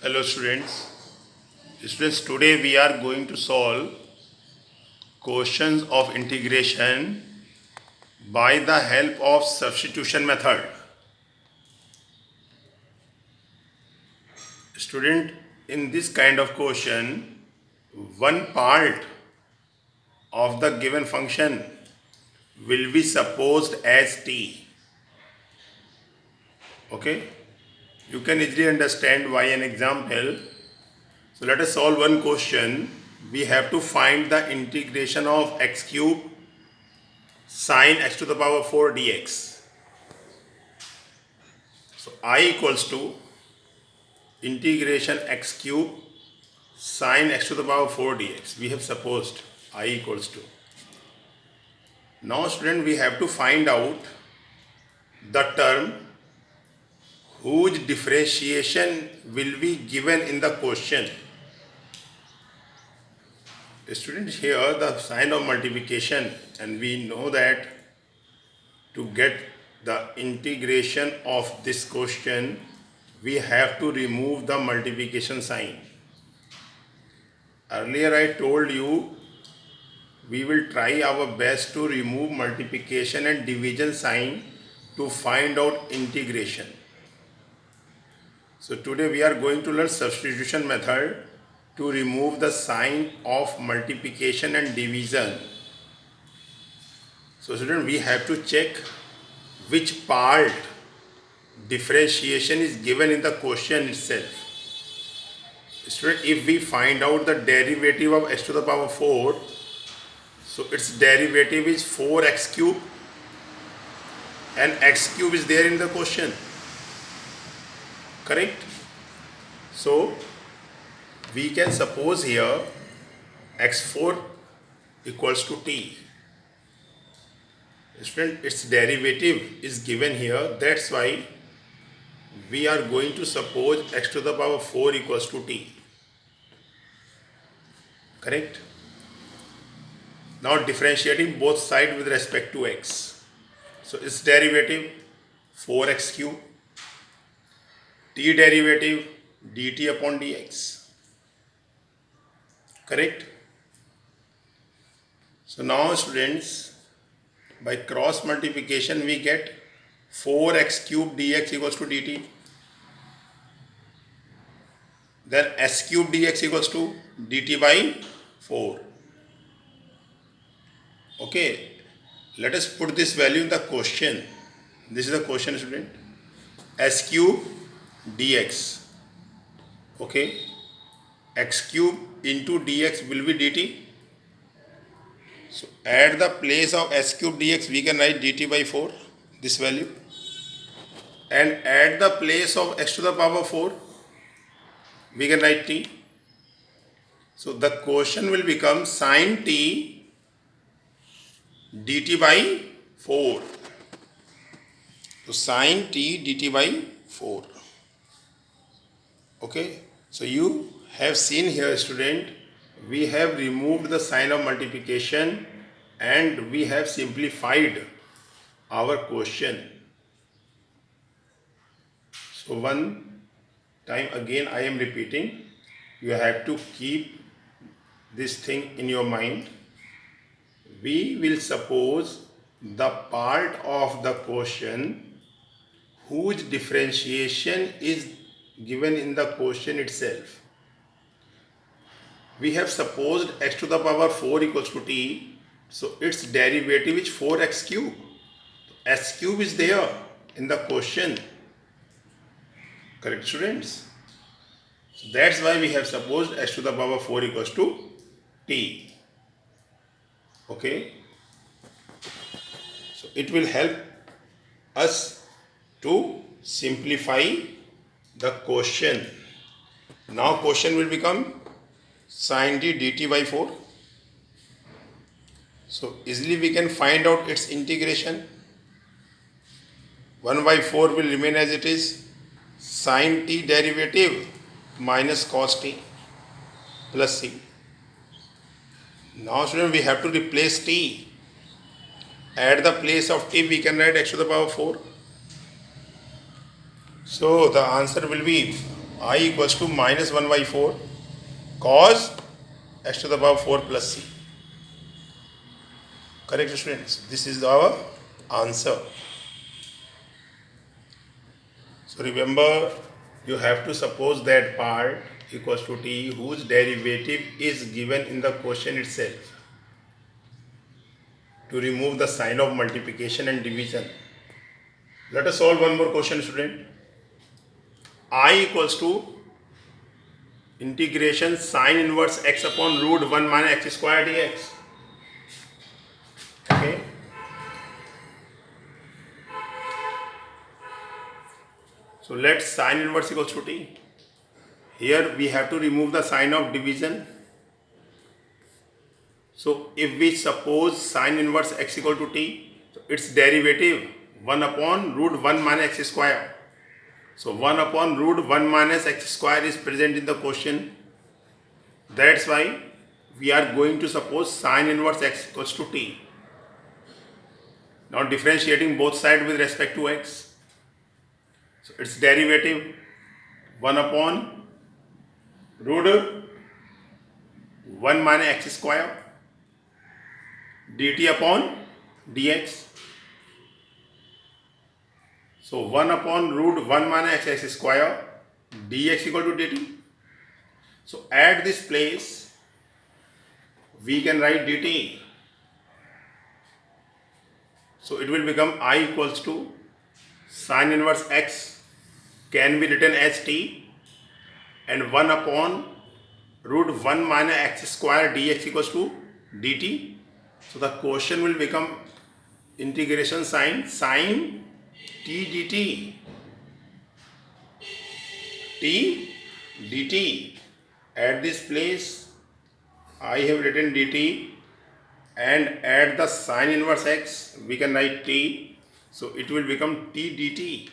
Hello students. Students, today we are going to solve questions of integration by the help of substitution method. Student, in this kind of question, one part of the given function will be supposed as t. Okay? You can easily understand why an example. So let us solve one question. We have to find the integration of x cube sine x to the power 4 dx. So I equals to integration x cube sine x to the power 4 dx. We have supposed I equals to. Now student, we have to find out the term whose differentiation will be given in the question. Students, here the sign of multiplication, and we know that to get the integration of this question we have to remove the multiplication sign. Earlier I told you we will try our best to remove multiplication and division sign to find out integration. So today we are going to learn substitution method to remove the sign of multiplication and division. So student, we have to check which part differentiation is given in the question itself. Student, if we find out the derivative of x to the power 4, so its derivative is 4x cube and x cube is there in the question. Correct? So we can suppose here x4 equals to t. Student, its derivative is given here. That's why we are going to suppose x to the power 4 equals to t. Correct? Now differentiating both sides with respect to x. So its derivative 4x cube, t derivative dt upon dx. Correct? So now students, by cross multiplication we get 4x cube dx equals to dt. Then s cube dx equals to dt by 4. Okay, let us put this value in the question. This is the question, student. S cube dx. Okay, x cube into dx will be dt. So at the place of s cube dx we can write dt by 4, this value. And at the place of x to the power 4 we can write t. So the question will become sin t dt by 4. So sin t dt by 4. Okay. So you have seen here, student, we have removed the sign of multiplication and we have simplified our question. So one time again I am repeating, you have to keep this thing in your mind. We will suppose the part of the question whose differentiation is given in the question itself. We have supposed x to the power 4 equals to t, so its derivative is 4x cube. S cube is there in the question. Correct, students? So that's why we have supposed x to the power 4 equals to t. Okay, so it will help us to simplify the question. Now question will become sin t dt by 4. So easily we can find out its integration. 1 by 4 will remain as it is, sin t derivative minus cos t plus c. Now student, we have to replace t. At the place of t we can write x to the power 4. So the answer will be I equals to minus 1 by 4 cos x to the power 4 plus c. Correct, students? This is our answer. So remember, you have to suppose that part equals to t whose derivative is given in the question itself to remove the sign of multiplication and division. Let us solve one more question, student. I equals to integration sine inverse x upon root 1 minus x square dx. Okay. So let sine inverse equals to t. Here we have to remove the sign of division. So if we suppose sine inverse x equal to t, so its derivative 1 upon root 1 minus x square. So 1 upon root 1 minus x square is present in the question. That's why we are going to suppose sine inverse x equals to t. Now differentiating both sides with respect to x. So its derivative 1 upon root 1 minus x square dt upon dx. So 1 upon root 1 minus x square dx equal to dt. So at this place we can write dt. So it will become I equals to sine inverse x can be written as t and 1 upon root 1 minus x square dx equals to dt. So the question will become integration sine t dt. T dt. At this place I have written dt and at the sine inverse x we can write t. So it will become t dt.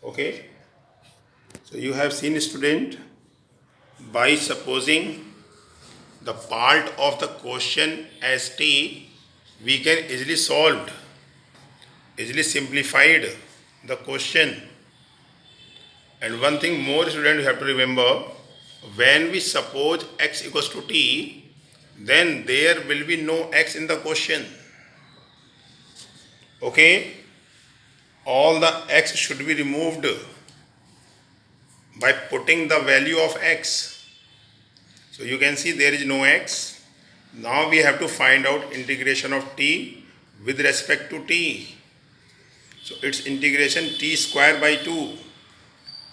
Okay. So you have seen, student, by supposing the part of the question as t, we can easily simplified the question. And one thing more, student, you have to remember, when we suppose x equals to t, then there will be no x in the question. Okay, all the x should be removed by putting the value of x. So you can see there is no x. Now we have to find out integration of t with respect to t. So it's integration t square by 2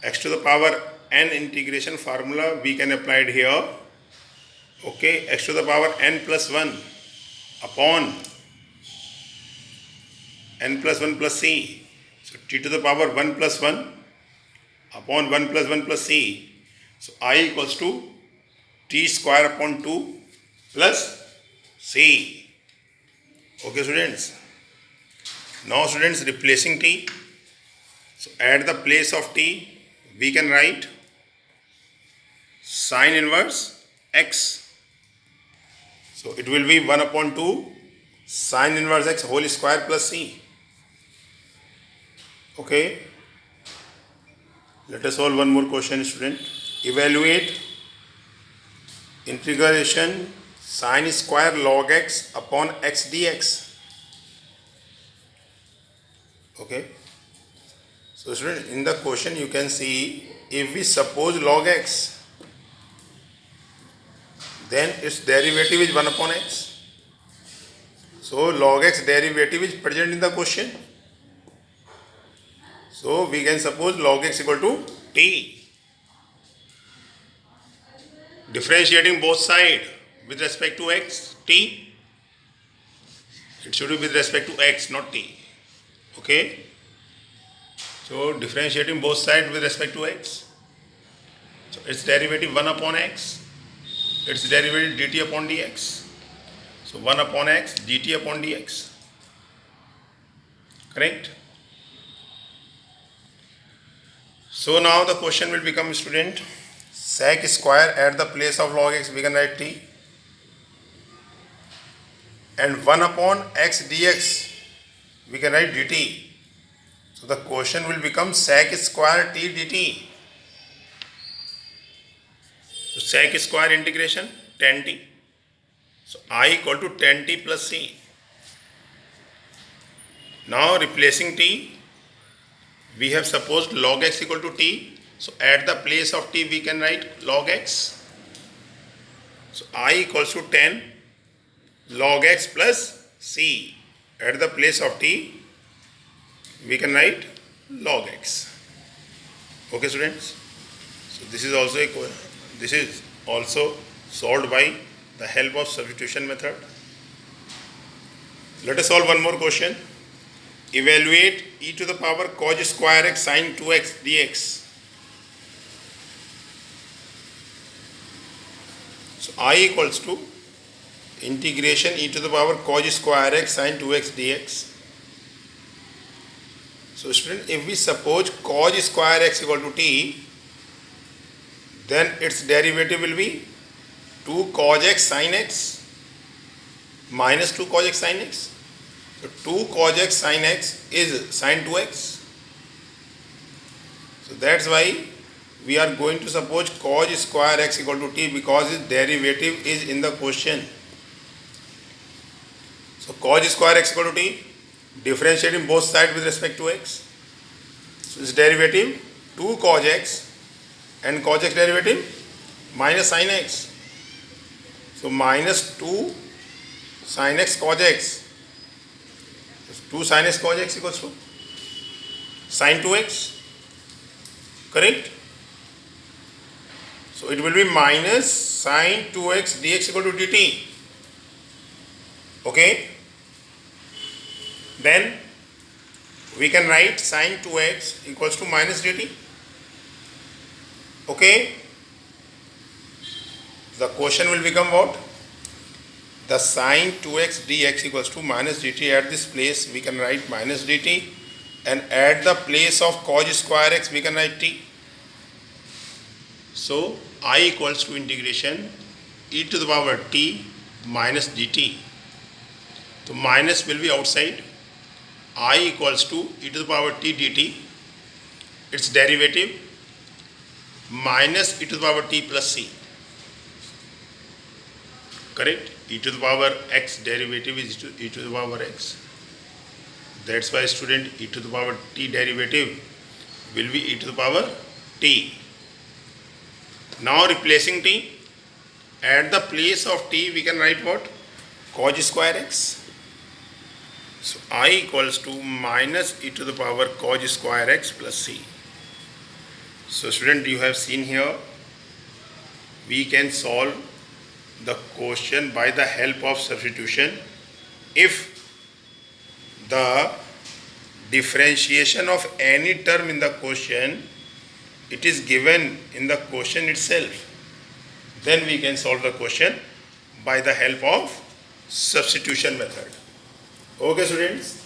x to the power n integration formula we can apply it here. Okay, x to the power n plus 1 upon n plus 1 plus c. So t to the power 1 plus 1 upon 1 plus 1 plus c. So I equals to t square upon 2 plus c. Okay, students. Now, students, replacing t. So at the place of t we can write sine inverse x. So it will be 1 upon 2 sine inverse x whole square plus c. Okay. Let us solve one more question, student. Evaluate integration sine square log x upon x dx. Okay. So student, in the question you can see, if we suppose log x, then its derivative is 1 upon x. So log x derivative is present in the question. So we can suppose log x equal to t. Differentiating both sides with respect to x, t. It should be with respect to x, not t. Okay. So differentiating both sides with respect to x. So its derivative 1 upon x. Its derivative dt upon dx. So 1 upon x dt upon dx. Correct? So now the question will become, student, sec square at the place of log x we can write t and 1 upon x dx we can write dt. So the quotient will become sec square t dt. So sec square integration tan t. So I equal to tan t plus c. Now replacing t, we have supposed log x equal to t. So at the place of t we can write log x. So I equals to 10 log x plus c. At the place of t we can write log x. Okay students. So this is also solved by the help of substitution method. Let us solve one more question. Evaluate e to the power cos square x sin 2x dx. So I equals to integration e to the power cos square x sin 2x dx. So student, if we suppose cos square x equal to t, then its derivative will be 2 cos x sin x minus 2 cos x sin x. So 2 cos x sin x is sin 2x. So that's why we are going to suppose cos square x equal to t, because its derivative is in the question. So cos square x equal to t, differentiating both sides with respect to x. So its derivative 2 cos x and cos x derivative minus sin x. So minus 2 sin x cos x. 2 sin x cos x equals to sin 2x. Correct? So it will be minus sin 2x dx equal to dt. Okay? Then we can write sin 2x equals to minus dt. Okay? The question will become what? The sin 2x dx equals to minus dt. At this place we can write minus dt, and at the place of cos square x we can write t. So I equals to integration e to the power t minus dt. So minus will be outside. I equals to e to the power t dt, its derivative minus e to the power t plus c. Correct? E to the power x derivative is e to the power x. That's why student, e to the power t derivative will be e to the power t. Now replacing t, at the place of t we can write what? Cos square x. So I equals to minus e to the power cos square x plus c. So student, you have seen here, we can solve the question by the help of substitution if the differentiation of any term in the question, it is given in the question itself. Then we can solve the question by the help of substitution method. Okay students.